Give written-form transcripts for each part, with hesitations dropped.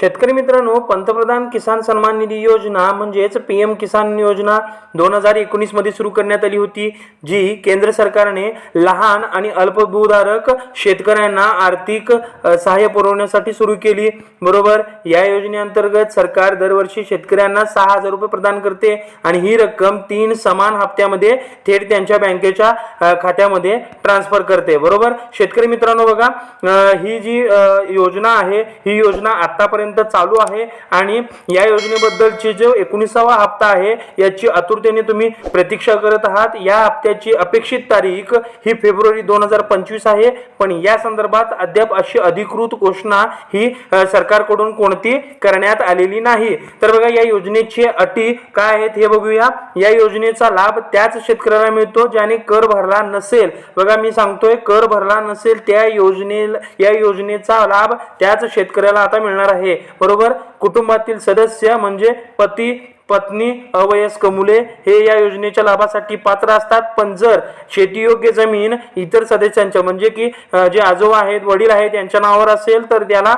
शेतकरी मित्रांनो, पंतप्रधान किसान सन्मान निधी योजना म्हणजेच पीएम किसान योजना 2019 मध्ये सुरू करण्यात आली होती, जी केंद्र सरकारने लहान आणि अल्पभूधारक शेतकऱ्यांना आर्थिक सहाय्य पुरवण्यासाठी सुरू केली. बरोबर. या योजनेअंतर्गत सरकार दरवर्षी शेतकऱ्यांना 6,000 रुपये प्रदान करते आणि ही रक्कम 3 समान हप्त्यामध्ये थेट त्यांच्या बँकेच्या खात्यामध्ये ट्रान्सफर करते. बरोबर. शेतकरी मित्रांनो बघा, ही जी योजना आहे, ही योजना आतापर्यंत चालू आहे आणि या योजनेबद्दलची जो 19वा हप्ता आहे याची आतुरतेने तुम्ही प्रतीक्षा करत आहात. या हप्त्याची अपेक्षित तारीख ही फेब्रुवारी 2025 आहे, पण या संदर्भात अद्याप अशी अधिकृत घोषणा ही सरकारकडून कोणती करण्यात आलेली नाही. तर बघा, या योजनेची अटी काय आहेत हे बघूया. या योजनेचा लाभ त्याच शेतकऱ्याला मिळतो ज्याने कर भरला नसेल. बघा, मी सांगतोय, कर भरला नसेल या योजनेचा लाभ त्याच शेतकऱ्याला आता मिळणार आहे. बरोबर. कुटुंबातील सदस्य म्हणजे पती, पत्नी, अवयस्क मुले हे या योजनेच्या लाभासाठी पात्र असतात. पण जर शेतीयोग्य जमीन इतर सदस्यांच्या म्हणजे की जे आजोबा आहेत, वडील आहेत यांच्या नावावर असेल तर त्याला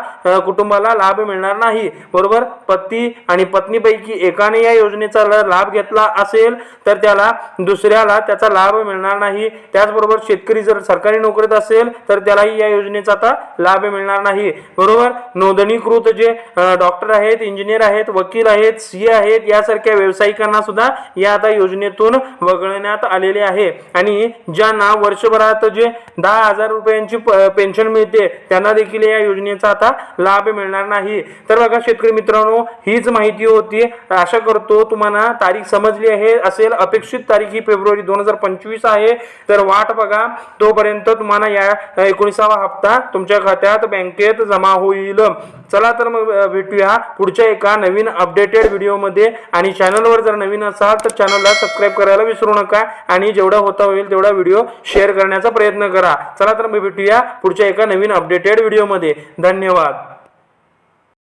कुटुंबाला लाभ मिळणार नाही. बरोबर. पती आणि पत्नीपैकी एकाने या योजनेचा लाभ घेतला असेल तर त्याला दुसऱ्याला त्याचा लाभ मिळणार नाही. त्याचबरोबर शेतकरी जर सरकारी नोकरीत असेल तर त्यालाही या योजनेचा आता लाभ मिळणार नाही. बरोबर. नोंदणीकृत जे डॉक्टर आहेत, इंजिनियर आहेत, वकील आहेत, सीए आहेत यासारख्या व्यावसायिकांना सुद्धा या आता योजनेतून वगळण्यात आलेले आहे. आणि ज्यांना वर्षभरात जे 10,000 रुपयांची पेन्शन मिळते त्यांना देखील या योजनेचा आता लाभ मिळणार नाही. तर बघा शेतकरी मित्रांनो, हीच माहिती होती. आशा करतो तुम्हाला तारीख समजली आहे असेल. अपेक्षित तारीख ही फेब्रुवारी 2025 आहे. तर वाट बघा, तोपर्यंत तुम्हाला या 19वा हप्ता तुमच्या खात्यात बँकेत जमा होईल. चला तर मग भेटूया पुढच्या एका नवीन अपडेटेड व्हिडिओमध्ये. आणि चॅनलवर जर नवीन असाल तर चॅनलला सबस्क्राईब करायला विसरू नका आणि जेवढा होता होईल तेवढा व्हिडिओ शेअर करण्याचा प्रयत्न करा. चला तर मग भेटूया पुढच्या एका नवीन अपडेटेड व्हिडिओमध्ये. धन्यवाद.